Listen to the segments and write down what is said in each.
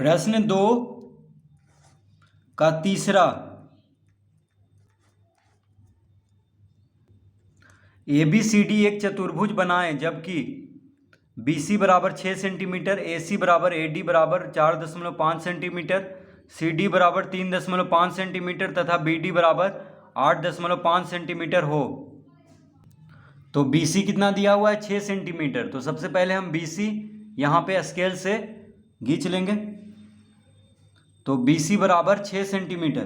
प्रश्न 2 का तीसरा, ABCD एक चतुर्भुज बनाएं जबकि BC बराबर 6 सेंटीमीटर, AC बराबर AD बराबर 4.5 सेंटीमीटर, CD बराबर 3.5 सेंटीमीटर तथा BD बराबर 8.5 सेंटीमीटर हो। तो BC कितना दिया हुआ है? 6 सेंटीमीटर। तो सबसे पहले हम BC यहाँ पे स्केल से खींच लेंगे। तो BC बराबर 6 सेंटीमीटर,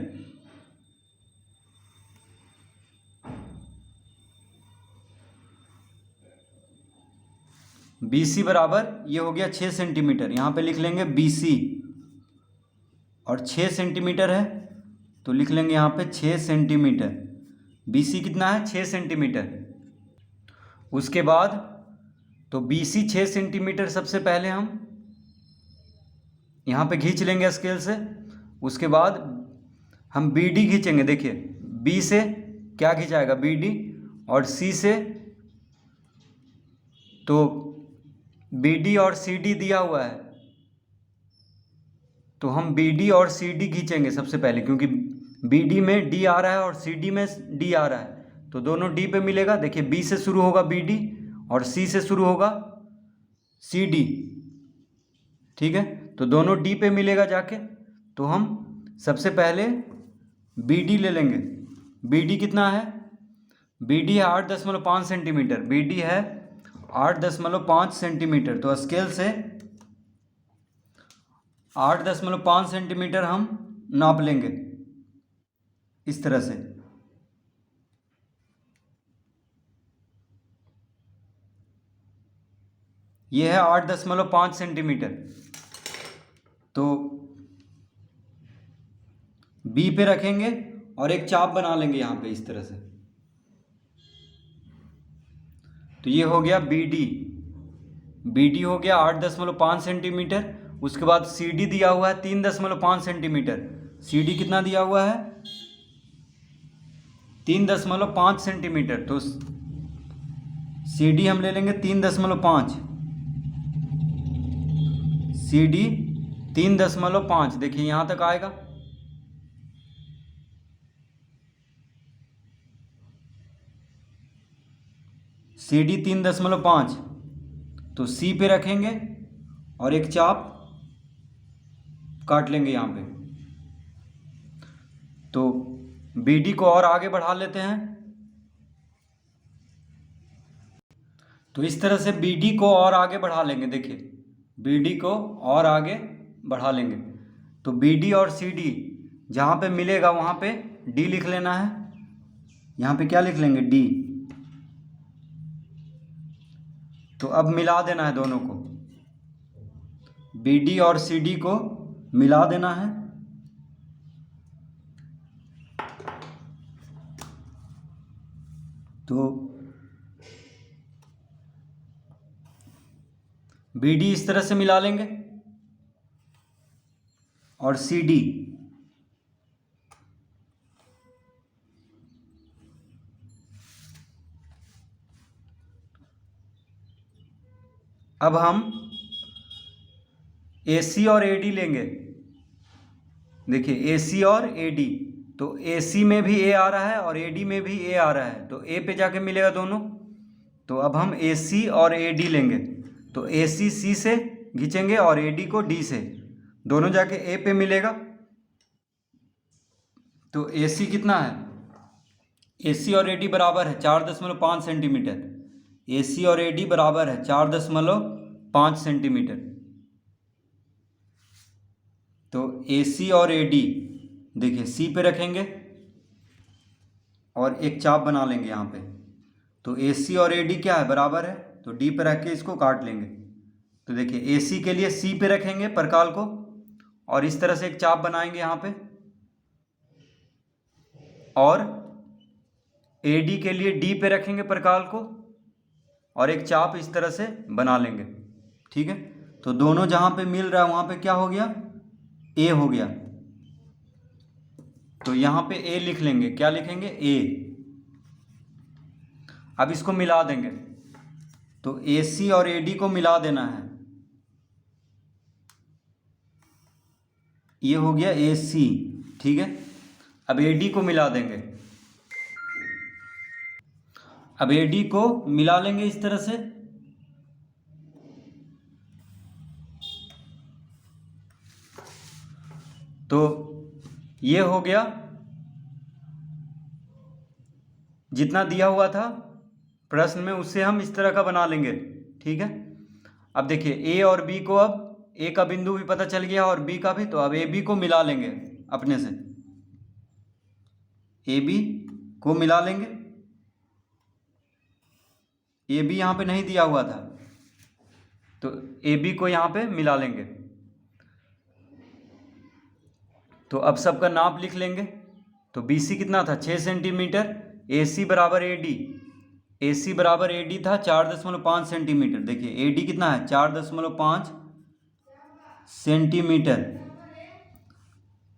BC बराबर ये हो गया 6 सेंटीमीटर। यहाँ पे लिख लेंगे BC और 6 सेंटीमीटर है तो लिख लेंगे यहाँ पे 6 सेंटीमीटर। BC कितना है? 6 सेंटीमीटर। उसके बाद तो BC 6 सेंटीमीटर सबसे पहले हम यहाँ पे खींच लेंगे स्केल से। उसके बाद हम BD खींचेंगे। देखिए B से क्या खींचाएगा? BD, और C से तो BD और CD दिया हुआ है तो हम BD और CD खींचेंगे सबसे पहले, क्योंकि BD में D आ रहा है और CD में D आ रहा है तो दोनों D पे मिलेगा। देखिए B से शुरू होगा BD और C से शुरू होगा CD, ठीक है। तो दोनों D पे मिलेगा जाके। तो हम सबसे पहले BD ले लेंगे। BD कितना है? BD है 8.5 सेंटीमीटर। BD है 8.5 सेंटीमीटर। तो स्केल से 8.5 सेंटीमीटर हम नाप लेंगे इस तरह से। ये है 8.5 सेंटीमीटर। तो B पे रखेंगे और एक चाप बना लेंगे यहाँ पे इस तरह से। तो ये हो गया BD। BD हो गया 8.5 सेंटीमीटर। उसके बाद CD दिया हुआ है 3.5 सेंटीमीटर। CD कितना दिया हुआ है? 3.5 सेंटीमीटर। तो CD हम ले लेंगे 3.5। CD 3.5। देखिए यहाँ तक आएगा। CD 3.5। तो C पे रखेंगे और एक चाप काट लेंगे यहाँ पे। तो BD को और आगे बढ़ा लेते हैं। तो इस तरह से BD को और आगे बढ़ा लेंगे। देखिए BD को और आगे बढ़ा लेंगे। तो BD और CD जहाँ पे मिलेगा वहाँ पे D लिख लेना है। यहाँ पे क्या लिख लेंगे? D। तो अब मिला देना है दोनों को। BD और CD को मिला देना है। तो BD इस तरह से मिला लेंगे और CD अब हम AC और AD लेंगे। देखिए AC और AD, तो AC में भी A आ रहा है और AD में भी A आ रहा है तो A पे जाके मिलेगा दोनों। तो अब हम AC और AD लेंगे। तो AC C से खींचेंगे और AD को D से, दोनों जाके A पे मिलेगा। तो AC कितना है? AC और AD बराबर है 4.5 सेंटीमीटर। AC और AD बराबर है 4.5 सेंटीमीटर। तो AC और AD देखिए C पे रखेंगे और एक चाप बना लेंगे यहाँ पे। तो AC और AD क्या है? बराबर है। तो D पे रख के इसको काट लेंगे। तो देखिए AC के लिए C पे रखेंगे परकाल को और इस तरह से एक चाप बनाएंगे यहाँ पे, और AD के लिए D पे रखेंगे परकाल को और एक चाप इस तरह से बना लेंगे, ठीक है। तो दोनों जहाँ पे मिल रहा है वहाँ पे क्या हो गया? A हो गया। तो यहाँ पे A लिख लेंगे। क्या लिखेंगे? A। अब इसको मिला देंगे। तो AC और AD को मिला देना है। ये हो गया ए सी, ठीक है। अब ए डी को मिला देंगे, अब ए डी को मिला लेंगे इस तरह से। तो ये हो गया, जितना दिया हुआ था प्रश्न में उससे हम इस तरह का बना लेंगे, ठीक है। अब देखिए ए और बी को, अब ए का बिंदु भी पता चल गया और बी का भी, तो अब ए बी को मिला लेंगे अपने से, ए बी को मिला लेंगे। ए बी यहाँ पे नहीं दिया हुआ था तो ए बी को यहाँ पे मिला लेंगे। तो अब सबका नाप लिख लेंगे। तो बी सी कितना था 6 सेंटीमीटर, ए सी बराबर ए डी, ए सी बराबर ए डी था 4.5 सेंटीमीटर। देखिए ए डी कितना है 4.5 सेंटीमीटर,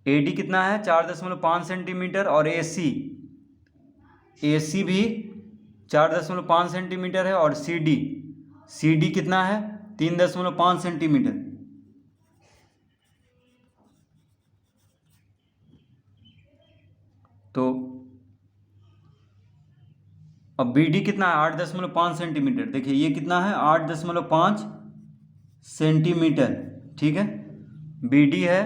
ए डी कितना है 4.5 सेंटीमीटर, और ए सी भी 4.5 सेंटीमीटर है, और सी डी कितना है 3.5 सेंटीमीटर। तो अब बी डी कितना है 8.5 सेंटीमीटर। देखिए ये कितना है 8.5 सेंटीमीटर, ठीक है। बी डी है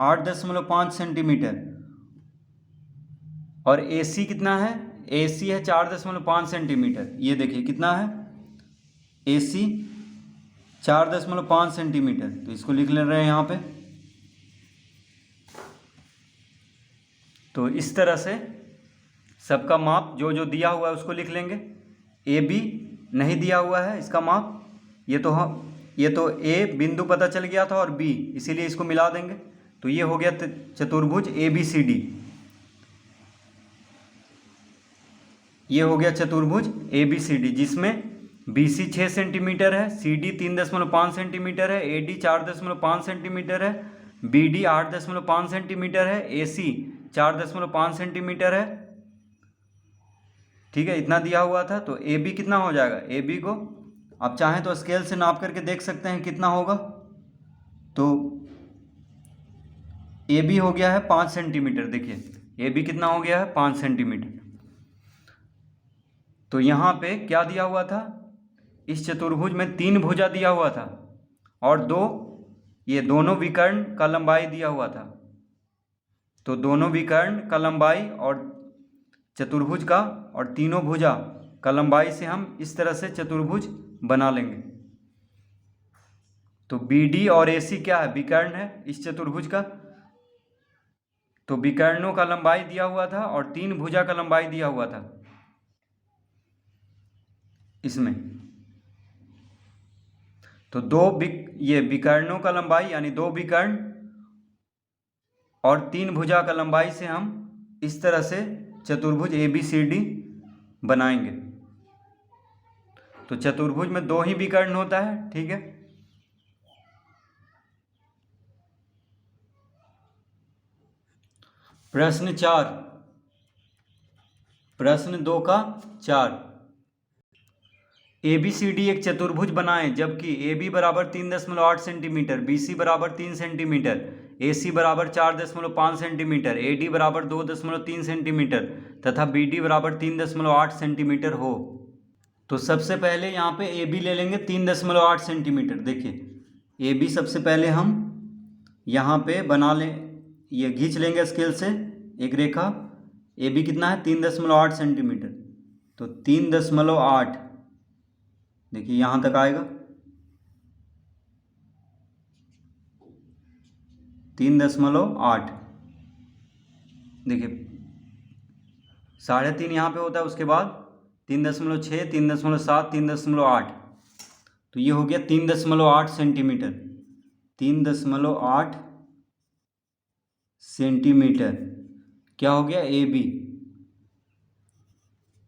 8.5 सेंटीमीटर, और ए सी कितना है, ए सी है 4.5 सेंटीमीटर। ये देखिए कितना है ए सी 4.5 सेंटीमीटर। तो इसको लिख ले रहे हैं यहाँ पे। तो इस तरह से सबका माप जो जो दिया हुआ है उसको लिख लेंगे। ए बी नहीं दिया हुआ है इसका माप, ये तो ए बिंदु पता चल गया था और बी, इसीलिए इसको मिला देंगे। तो ये हो गया चतुर्भुज ए बी सी डी, ये हो गया चतुर्भुज ए बी सी डी, जिसमें बी सी 6 सेंटीमीटर है, सी डी 3.5 सेंटीमीटर है, ए डी 4.5 सेंटीमीटर है, बी डी 8.5 सेंटीमीटर है, ए सी 4.5 सेंटीमीटर है, ठीक है। इतना दिया हुआ था। तो ए बी कितना हो जाएगा, ए बी को आप चाहें तो स्केल से नाप करके देख सकते हैं कितना होगा। तो ए बी हो गया है 5 सेंटीमीटर। देखिए ए बी कितना हो गया है 5 सेंटीमीटर। तो यहाँ पे क्या दिया हुआ था, इस चतुर्भुज में 3 भुजा दिया हुआ था और ये दोनों विकर्ण का लंबाई दिया हुआ था। तो दोनों विकर्ण का लंबाई और चतुर्भुज का और तीनों भुजा का लंबाई से हम इस तरह से चतुर्भुज बना लेंगे। तो बी डी और ए सी क्या है, विकर्ण है इस चतुर्भुज का। तो विकर्णों का लंबाई दिया हुआ था और 3 भुजा का लंबाई दिया हुआ था इसमें। तो ये विकर्णों का लंबाई यानी 2 विकर्ण और 3 भुजा का लंबाई से हम इस तरह से चतुर्भुज ए बी सी डी बनाएंगे। तो चतुर्भुज में 2 ही विकर्ण होता है, ठीक है। प्रश्न 4, प्रश्न 2 का 4, ए बी सी डी एक चतुर्भुज बनाएं जबकि ए बी बराबर 3.8 सेंटीमीटर, बी सी बराबर 3 सेंटीमीटर, ए सी बराबर 4.5 सेंटीमीटर, ए डी बराबर 2.3 सेंटीमीटर तथा बी डी बराबर 3.8 सेंटीमीटर हो। तो सबसे पहले यहाँ पे ए बी ले लेंगे 3.8 सेंटीमीटर। देखिए ए बी सबसे पहले हम यहाँ पे बना लें, ये खींच लेंगे स्केल से एक रेखा। ए बी कितना है 3.8 सेंटीमीटर। तो 3.8 देखिए यहाँ तक आएगा, 3.8। देखिए 3.5 यहाँ पे होता है, उसके बाद 3.6, 3.7, 3.8। तो ये हो गया 3.8 सेंटीमीटर, 3.8 सेंटीमीटर। क्या हो गया A B,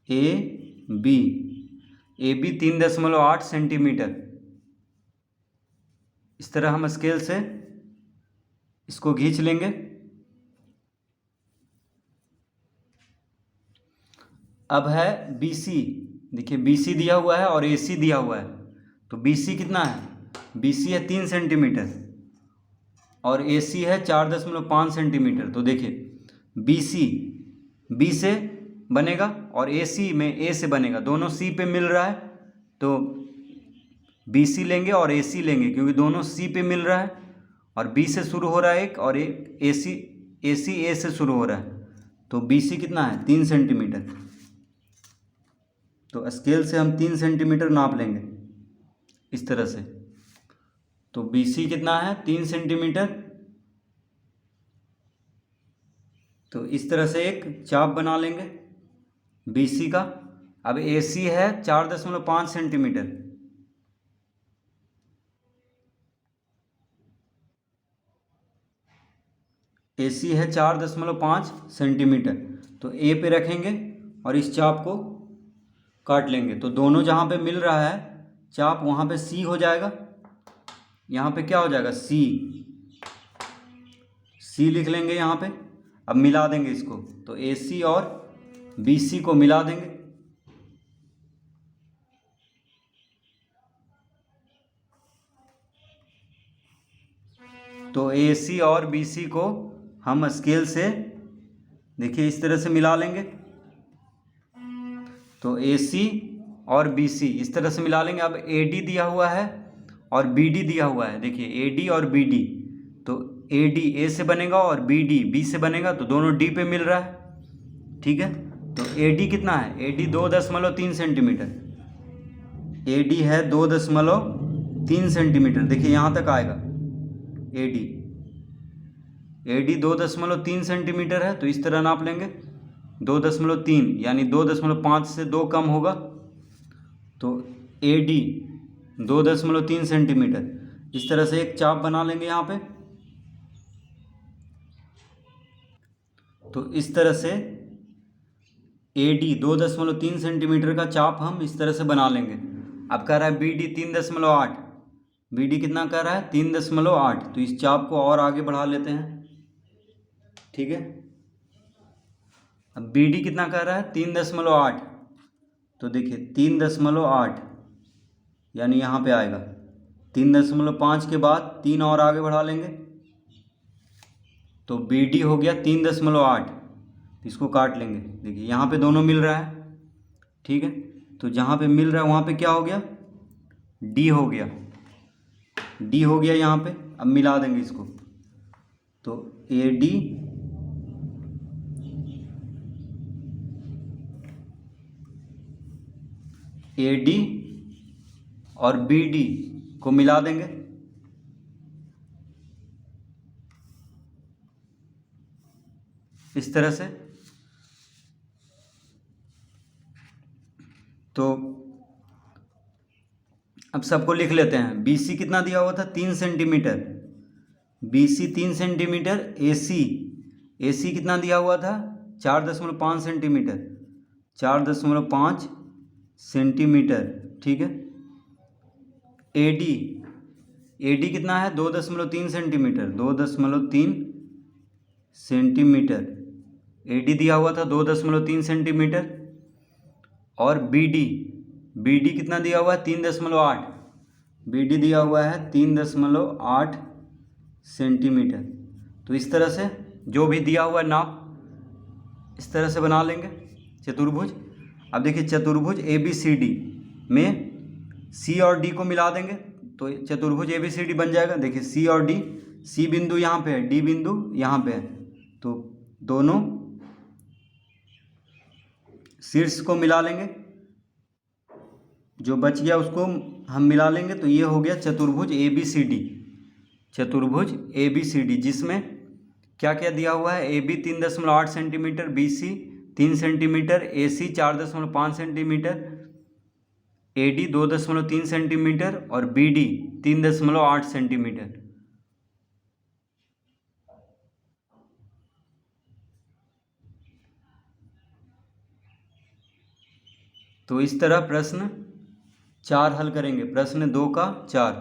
A B 3.8 centimetre. इस तरह हम स्केल से इसको खींच लेंगे। अब है बी सी। देखिए बी सी दिया हुआ है और ए सी दिया हुआ है। तो बी सी कितना है, बी सी है 3 सेंटीमीटर और ए सी है 4.5 सेंटीमीटर। तो देखिए बी सी बी से बनेगा और ए सी में ए से बनेगा, दोनों सी पे मिल रहा है तो बी सी लेंगे और ए सी लेंगे क्योंकि दोनों सी पे मिल रहा है और बी से शुरू हो रहा है एक, और एक ए सी ए से शुरू हो रहा है। तो बी सी कितना है 3 सेंटीमीटर। तो स्केल से हम 3 सेंटीमीटर नाप लेंगे इस तरह से। तो बी सी कितना है 3 सेंटीमीटर। तो इस तरह से एक चाप बना लेंगे बी सी का। अब ए सी है 4.5 सेंटीमीटर। ए सी है 4.5 सेंटीमीटर। तो ए पे रखेंगे और इस चाप को काट लेंगे। तो दोनों जहाँ पे मिल रहा है चाप वहाँ पे सी हो जाएगा, यहाँ पे क्या हो जाएगा सी लिख लेंगे यहाँ पे। अब मिला देंगे इसको, तो ए सी और बी सी को मिला देंगे। तो ए सी और बी सी को हम स्केल से देखिए इस तरह से मिला लेंगे। तो ए सी और बी सी इस तरह से मिला लेंगे। अब ए डी दिया हुआ है और बी डी दिया हुआ है, देखिए ए डी और बी डी। तो ए डी ए से बनेगा और बी डी बी से बनेगा, तो दोनों डी पे मिल रहा है, ठीक है। तो ए डी कितना है, ए डी 2.3 सेंटीमीटर। ए डी है 2.3 सेंटीमीटर, देखिए यहाँ तक आएगा ए डी 2.3 सेंटीमीटर है। तो इस तरह नाप लेंगे 2.3, यानी 2.5 से 2 कम होगा। तो ए डी 2.3 सेंटीमीटर। इस तरह से एक चाप बना लेंगे यहाँ पे। तो इस तरह से ए डी 2.3 सेंटीमीटर का चाप हम इस तरह से बना लेंगे। अब कह रहा है बी डी 3.8, बी डी कितना कह रहा है 3.8। तो इस चाप को और आगे बढ़ा लेते हैं, ठीक है। अब बी डी कितना कह रहा है 3.8। तो देखिए 3.8 यानी यहाँ पे आएगा 3.5 के बाद 3 और आगे बढ़ा लेंगे, तो बी डी हो गया 3.8। इसको काट लेंगे, देखिए यहाँ पे दोनों मिल रहा है, ठीक है। तो जहाँ पे मिल रहा है वहाँ पे क्या हो गया डी हो गया, डी हो गया यहाँ पे। अब मिला देंगे इसको, तो ए डी और बी डी को मिला देंगे। इस तरह से। तो अब सबको लिख लेते हैं। बी सी कितना दिया हुआ था 3 centimetre, B C 3 centimetre. A सी कितना दिया हुआ था 4.5 सेंटीमीटर, 4.5 सेंटीमीटर, ठीक है। ए डी कितना है 2.3 सेंटीमीटर, 2.3 सेंटीमीटर। ए डी दिया हुआ था 2.3 सेंटीमीटर। और बी डी कितना दिया हुआ है 3.8, बी डी दिया हुआ है 3.8 सेंटीमीटर। तो इस तरह से जो भी दिया हुआ नाप इस तरह से बना लेंगे चतुर्भुज। अब देखिए चतुर्भुज ए बी सी डी में सी और डी को मिला देंगे तो चतुर्भुज ए बी सी डी बन जाएगा। देखिए सी और डी, सी बिंदु यहाँ पे है, डी बिंदु यहाँ पे है, तो दोनों शीर्ष को मिला लेंगे, जो बच गया उसको हम मिला लेंगे। तो ये हो गया चतुर्भुज ए बी सी डी, चतुर्भुज ए बी सी डी, जिसमें क्या क्या दिया हुआ है A B 3.8 centimetre, B C 3 centimetre, A C 4.5 centimetre, A D 2.3 centimetre और बी डी 3.8 सेंटीमीटर। तो इस तरह प्रश्न 4 हल करेंगे, प्रश्न 2 का 4।